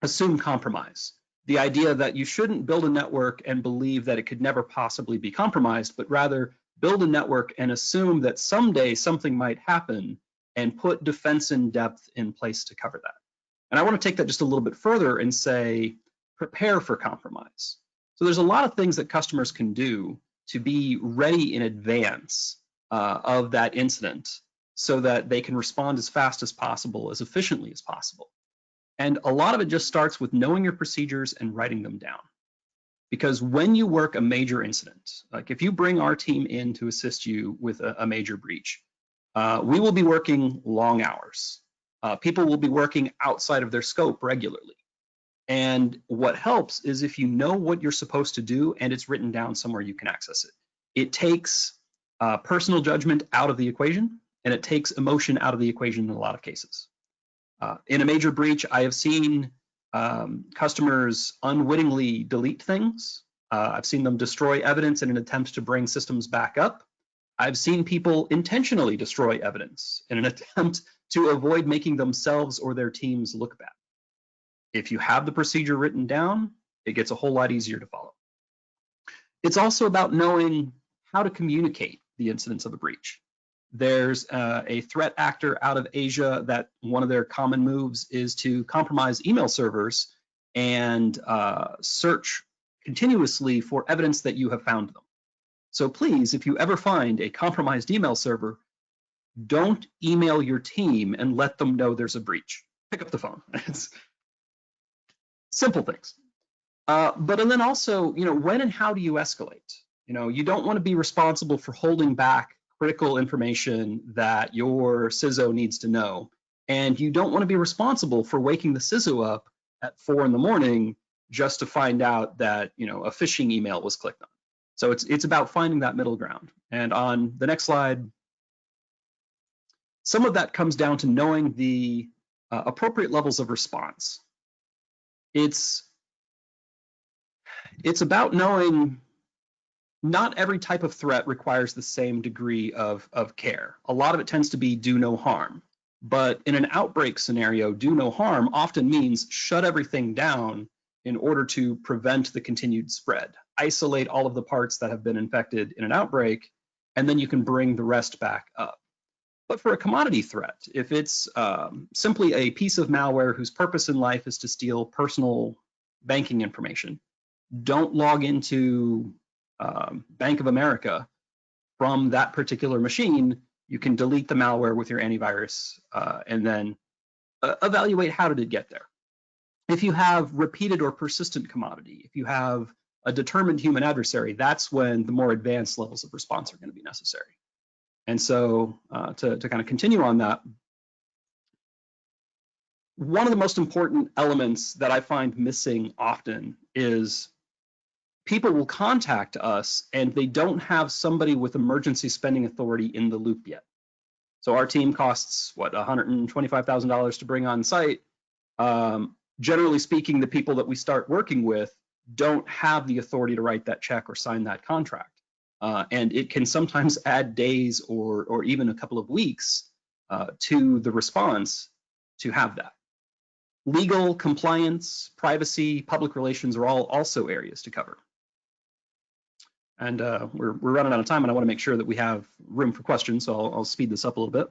assume compromise. The idea that you shouldn't build a network and believe that it could never possibly be compromised, but rather build a network and assume that someday something might happen and put defense in depth in place to cover that. And I want to take that just a little bit further and say, prepare for compromise. So there's a lot of things that customers can do to be ready in advance of that incident so that they can respond as fast as possible, as efficiently as possible. And a lot of it just starts with knowing your procedures and writing them down. Because when you work a major incident, like if you bring our team in to assist you with a major breach, we will be working long hours. People will be working outside of their scope regularly. And what helps is if you know what you're supposed to do and it's written down somewhere you can access it. It takes personal judgment out of the equation, and it takes emotion out of the equation in a lot of cases. In a major breach, I have seen customers unwittingly delete things. I've seen them destroy evidence in an attempt to bring systems back up. I've seen people intentionally destroy evidence in an attempt to avoid making themselves or their teams look bad. If you have the procedure written down, it gets a whole lot easier to follow. It's also about knowing how to communicate the incidents of a breach. There's a threat actor out of Asia that one of their common moves is to compromise email servers and search continuously for evidence that you have found them. So please, if you ever find a compromised email server, don't email your team and let them know there's a breach. Pick up the phone. It's simple things. But and then also, when and how do you escalate? You don't want to be responsible for holding back critical information that your CISO needs to know. And you don't want to be responsible for waking the CISO up at 4 in the morning just to find out that, a phishing email was clicked on. So it's about finding that middle ground. And on the next slide, some of that comes down to knowing the appropriate levels of response. It's about knowing not every type of threat requires the same degree of care. A lot of it tends to be do no harm. But in an outbreak scenario, do no harm often means shut everything down in order to prevent the continued spread. Isolate all of the parts that have been infected in an outbreak, and then you can bring the rest back up. But for a commodity threat, if it's simply a piece of malware whose purpose in life is to steal personal banking information, don't log into Bank of America from that particular machine. You can delete the malware with your antivirus and then evaluate how did it get there. If you have repeated or persistent commodity, if you have a determined human adversary, that's when the more advanced levels of response are going to be necessary. And so to kind of continue on that, one of the most important elements that I find missing often is people will contact us and they don't have somebody with emergency spending authority in the loop yet. So our team costs, what, $125,000 to bring on site. Generally speaking, the people that we start working with don't have the authority to write that check or sign that contract. And it can sometimes add days or even a couple of weeks to the response to have that. Legal, compliance, privacy, public relations are all also areas to cover. And we're running out of time, and I want to make sure that we have room for questions, so I'll speed this up a little bit.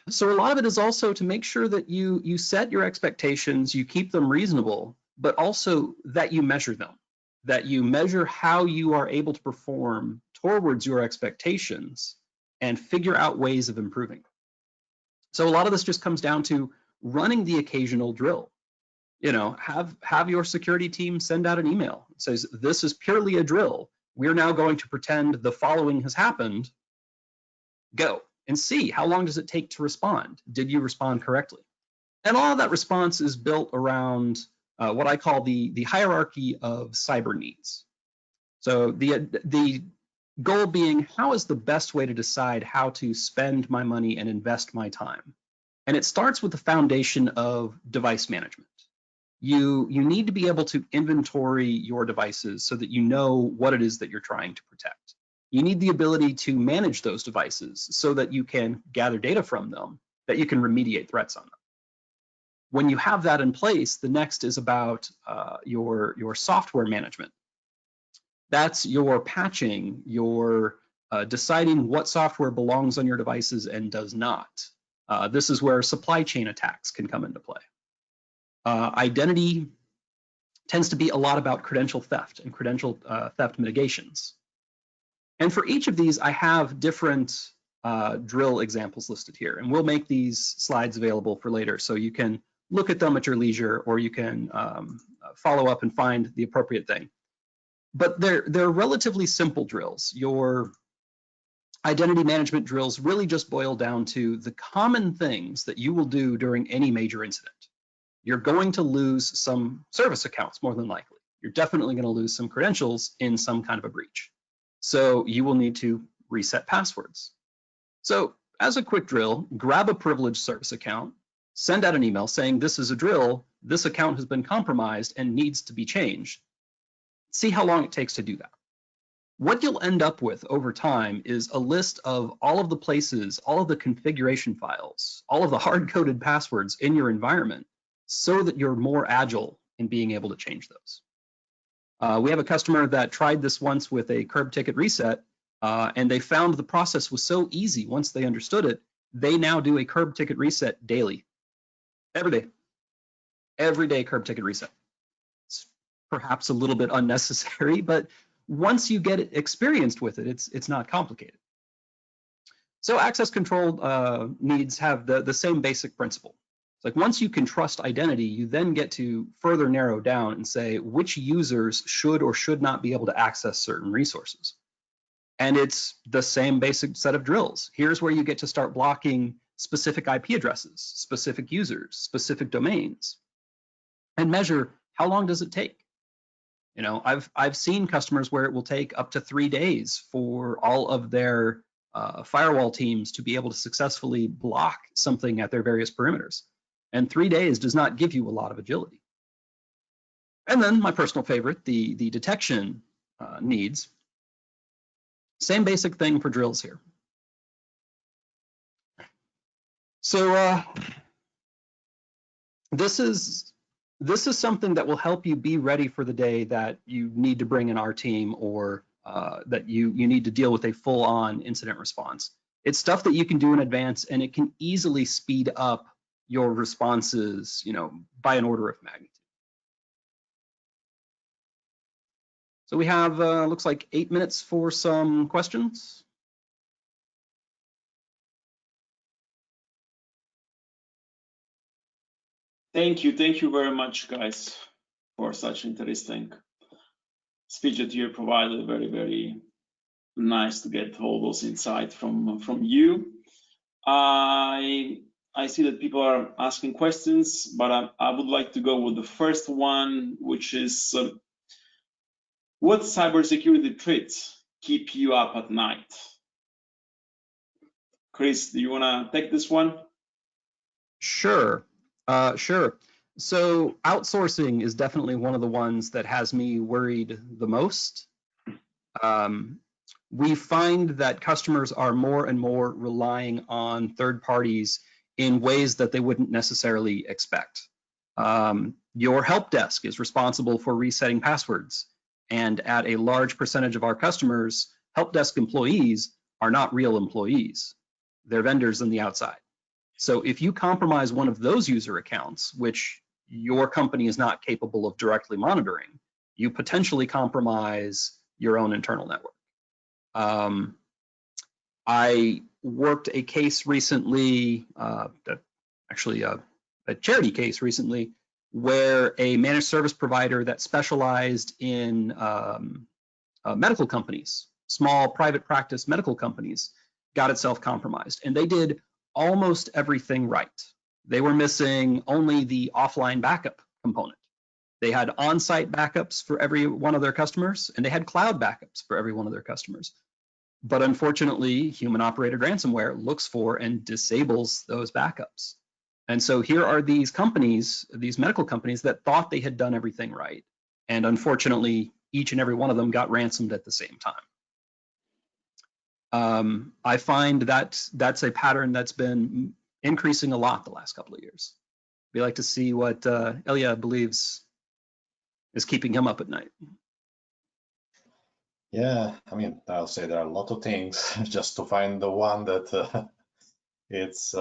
So a lot of it is also to make sure that you set your expectations, you keep them reasonable, but also that you measure them, that you measure how you are able to perform towards your expectations and figure out ways of improving. So a lot of this just comes down to running the occasional drill. Have your security team send out an email. It says, this is purely a drill. We're now going to pretend the following has happened. Go and see, how long does it take to respond? Did you respond correctly? And all of that response is built around what I call the hierarchy of cyber needs. So the goal being, how is the best way to decide how to spend my money and invest my time? And it starts with the foundation of device management. You need to be able to inventory your devices so that you know what it is that you're trying to protect. You need the ability to manage those devices so that you can gather data from them, that you can remediate threats on them. When you have that in place, the next is about your software management. That's your patching, your deciding what software belongs on your devices and does not. This is where supply chain attacks can come into play. Identity tends to be a lot about credential theft and credential theft mitigations. And for each of these, I have different drill examples listed here, and we'll make these slides available for later so you can look at them at your leisure, or you can follow up and find the appropriate thing. But they're relatively simple drills. Your identity management drills really just boil down to the common things that you will do during any major incident. You're going to lose some service accounts, more than likely. You're definitely going to lose some credentials in some kind of a breach. So you will need to reset passwords. So as a quick drill, grab a privileged service account, send out an email saying this is a drill, this account has been compromised and needs to be changed. See how long it takes to do that. What you'll end up with over time is a list of all of the places, all of the configuration files, all of the hard-coded passwords in your environment, so that you're more agile in being able to change those. We have a customer that tried this once with a curb ticket reset, and they found the process was so easy once they understood it, they now do a curb ticket reset daily, every day curb ticket reset. It's perhaps a little bit unnecessary, but once you get experienced with it, it's not complicated. So access control needs have the same basic principle. It's like once you can trust identity, you then get to further narrow down and say which users should or should not be able to access certain resources. And it's the same basic set of drills. Here's where you get to start blocking specific IP addresses, specific users, specific domains, and measure how long does it take. You know, I've seen customers where it will take up to 3 days for all of their firewall teams to be able to successfully block something at their various perimeters. And 3 days does not give you a lot of agility. And then my personal favorite, the detection needs. Same basic thing for drills here. So this is something that will help you be ready for the day that you need to bring in our team, or that you need to deal with a full-on incident response. It's stuff that you can do in advance, and it can easily speed up your responses, you know, by an order of magnitude. So we have looks like 8 minutes for some questions. Thank you very much, guys, for such interesting speech that you provided. Very nice to get all those insights from you. I see that people are asking questions, but I would like to go with the first one, which is what cybersecurity threats keep you up at night? Chris, do you want to take this one? Sure. Sure. So outsourcing is definitely one of the ones that has me worried the most. We find that customers are more and more relying on third parties in ways that they wouldn't necessarily expect. Your help desk is responsible for resetting passwords, and at a large percentage of our customers, help desk employees are not real employees. They're vendors on the outside. So if you compromise one of those user accounts, which your company is not capable of directly monitoring, you potentially compromise your own internal network. I worked a case recently, actually a charity case recently, where a managed service provider that specialized in medical companies, small private practice medical companies, got itself compromised. And they did almost everything right. They were missing only the offline backup component. They had on-site backups for every one of their customers, and they had cloud backups for every one of their customers. But unfortunately, human-operated ransomware looks for and disables those backups. And so here are these companies, these medical companies, that thought they had done everything right. And unfortunately, each and every one of them got ransomed at the same time. I find that that's a pattern that's been increasing a lot the last couple of years. We like to see what Ilya believes is keeping him up at night. Yeah, I mean, I'll say there are a lot of things just to find the one that it's you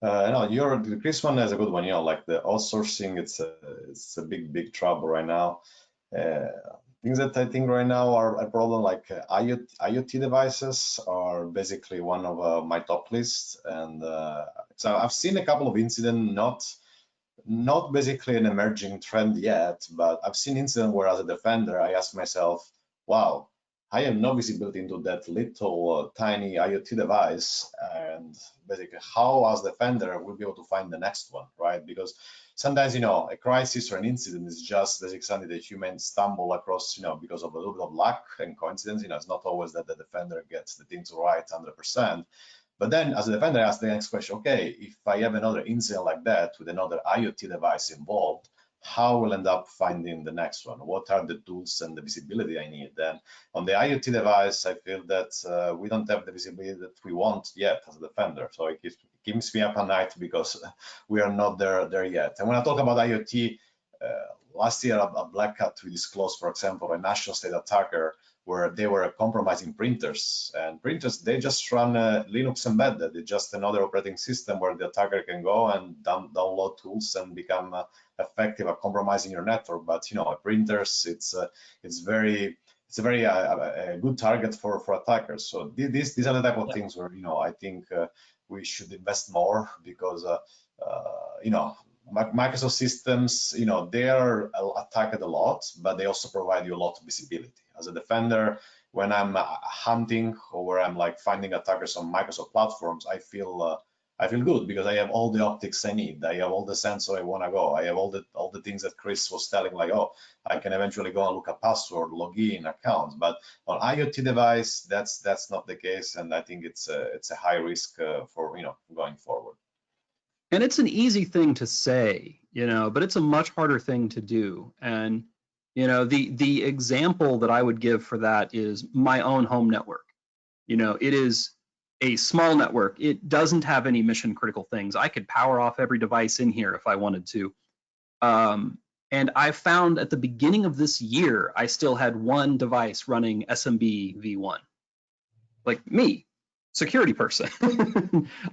know, the Chris one is a good one. You know, like the outsourcing, it's a big trouble right now. Things that I think right now are a problem, like IoT devices are basically one of my top lists, and so I've seen a couple of incidents, not basically an emerging trend yet, but I've seen incidents where, as a defender, I ask myself, wow, I have no visibility into that little tiny IoT device, and basically how, as a defender, we'll be able to find the next one, right? Because sometimes, you know, a crisis or an incident is just basically something that humans stumble across, you know, because of a little bit of luck and coincidence. You know, it's not always that the defender gets the things right 100%. But then, as a defender, I ask the next question, okay, if I have another incident like that with another IoT device involved, how will end up finding the next one? What are the tools and the visibility I need? Then on the IoT device, I feel that we don't have the visibility that we want yet as a defender. So it keeps me up at night because we are not there yet. And when I talk about IoT, last year at Black Hat, we disclosed, for example, a national state attacker where they were compromising printers, and printers, they just run Linux embedded. It's just another operating system where the attacker can go and download tools and become effective at compromising your network. But you know, printers, it's very it's a very a good target for attackers. So these are the type of things where, you know, I think we should invest more, because you know, Microsoft systems, you know, they are attacked a lot, but they also provide you a lot of visibility. As a defender, when I'm hunting, or where I'm like finding attackers on Microsoft platforms, I feel good, because I have all the optics I need. I have all the sensor I want to go. I have all the things that Chris was telling, like, oh, I can eventually go and look at password, log in, accounts. But on IoT device, that's not the case, and I think it's a high risk for, you know, going forward. And it's an easy thing to say, you know, but it's a much harder thing to do. And you know, the example that I would give for that is my own home network. You know, it is a small network. It doesn't have any mission critical things. I could power off every device in here if I wanted to. And I found at the beginning of this year, I still had one device running SMB v1. Like me, security person.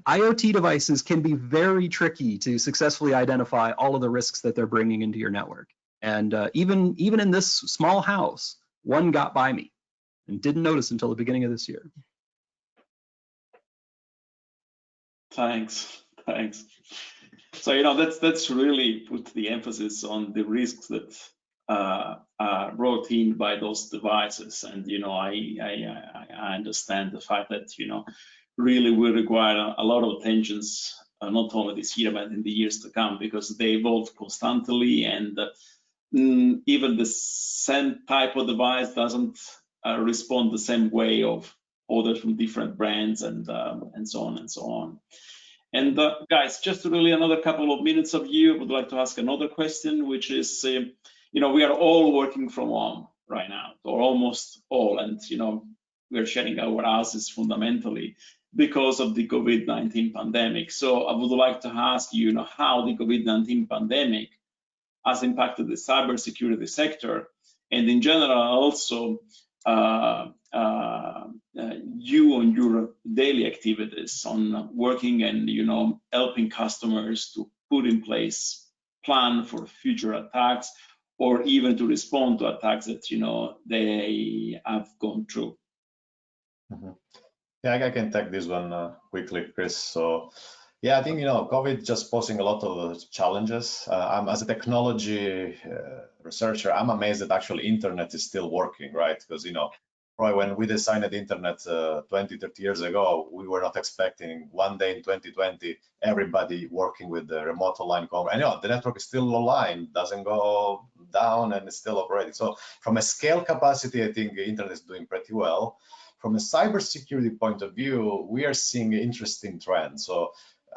IoT devices can be very tricky to successfully identify all of the risks that they're bringing into your network. And even in this small house, one got by me and didn't notice until the beginning of this year. Thanks. So, you know, that's really put the emphasis on the risks that are brought in by those devices. And, you know, I understand the fact that, you know, really will require a lot of attentions, not only this year, but in the years to come, because they evolve constantly, and even the same type of device doesn't respond the same way of orders from different brands, and so on and so on. And guys, just really another couple of minutes of you, I would like to ask another question, which is, you know, we are all working from home right now, or almost all, and, you know, we're sharing our houses fundamentally because of the COVID-19 pandemic. So I would like to ask you, you know, how the COVID-19 pandemic has impacted the cybersecurity sector, and in general also you on your daily activities on working and, you know, helping customers to put in place plan for future attacks, or even to respond to attacks that, you know, they have gone through. Mm-hmm. Yeah, I can take this one quickly, Chris. So yeah, I think, you know, COVID just posing a lot of challenges. I'm, as a technology researcher, I'm amazed that actually internet is still working, right? Because, you know, probably when we designed the internet 20, 30 years ago, we were not expecting one day in 2020 everybody working with the remote online coverage. And, you know, the network is still online, doesn't go down, and it's still operating. So from a scale capacity, I think the internet is doing pretty well. From a cybersecurity point of view, we are seeing an interesting trend. So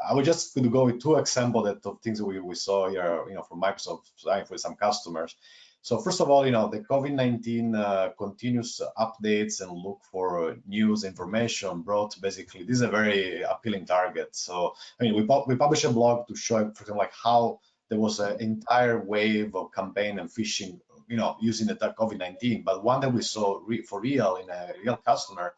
I would just could go with two examples of things that we saw here, you know, from Microsoft with some customers. So first of all, you know, the COVID-19 continuous updates and look for news information brought basically, this is a very appealing target. So, I mean, we published a blog to show, for example, like how there was an entire wave of campaign and phishing, you know, using the COVID-19. But one that we saw for real in a real customer,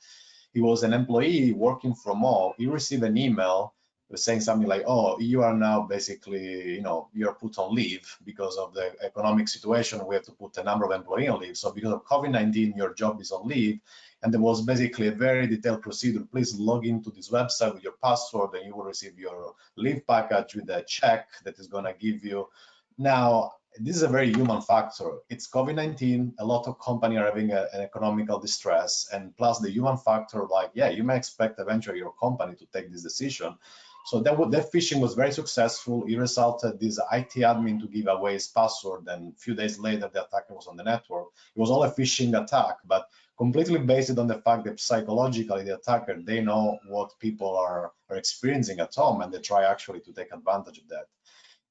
he was an employee working from home. He received an email saying something like, oh, you are now basically, you know, you're put on leave because of the economic situation. We have to put a number of employees on leave. So because of COVID-19, your job is on leave. And there was basically a very detailed procedure. Please log into this website with your password, and you will receive your leave package with a check that is going to give you. Now, this is a very human factor. It's COVID-19. A lot of companies are having an economical distress, and plus the human factor, like, yeah, you may expect eventually your company to take this decision. So that phishing was very successful. It resulted this IT admin to give away his password, and a few days later, the attacker was on the network. It was all a phishing attack, but completely based on the fact that psychologically the attacker, they know what people are experiencing at home, and they try actually to take advantage of that.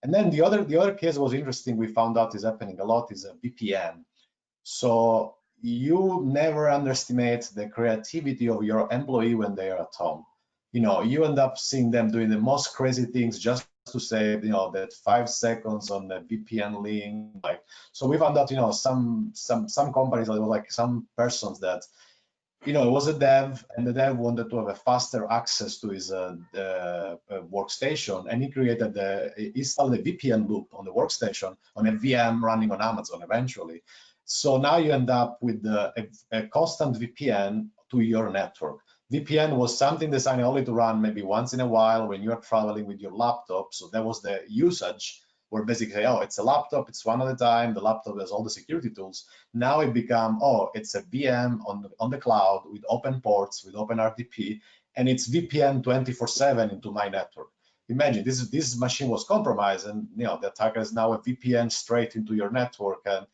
And then the other case was interesting. We found out is happening a lot is a VPN. So you never underestimate the creativity of your employee when they are at home. You know, you end up seeing them doing the most crazy things just to save, you know, that 5 seconds on the VPN link. Like, so we found out, you know, some companies, like some persons that it was a dev, and the dev wanted to have a faster access to his workstation, and he installed a VPN loop on the workstation on a VM running on Amazon eventually. So now you end up with a constant VPN to your network. VPN was something designed only to run maybe once in a while when you are traveling with your laptop. So that was the usage, where basically, oh, it's a laptop, it's one at a time, the laptop has all the security tools. Now it become, oh, it's a VM on the cloud with open ports, with open RDP, and it's VPN 24/7 into my network. Imagine this machine was compromised, and the attacker is now a VPN straight into your network. And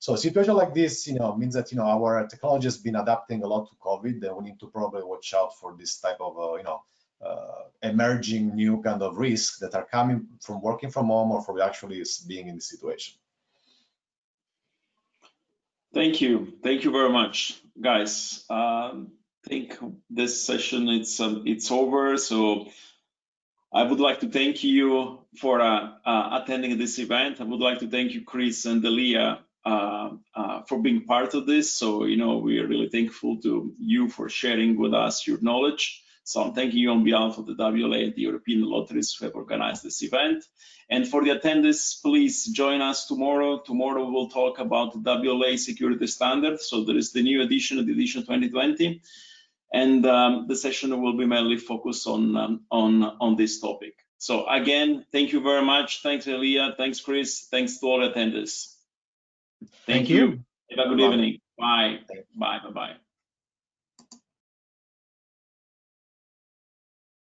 so a situation like this, means that our technology has been adapting a lot to COVID, and we need to probably watch out for this type of emerging new kind of risks that are coming from working from home or from actually being in this situation. Thank you very much, guys. I think this session it's over. So I would like to thank you for attending this event. I would like to thank you, Chris and Elia, for being part of this. So we are really thankful to you for sharing with us your knowledge. So I'm thanking you on behalf of the WLA and the European lotteries who have organized this event. And for the attendees, please join us tomorrow. Tomorrow we'll talk about the WLA security standard. So there is the new edition, the edition 2020. And the session will be mainly focused on this topic. So again, thank you very much. Thanks, Elia. Thanks, Chris. Thanks to all attendees. Thank you. Have a good evening. Bye. Bye. Bye. Bye.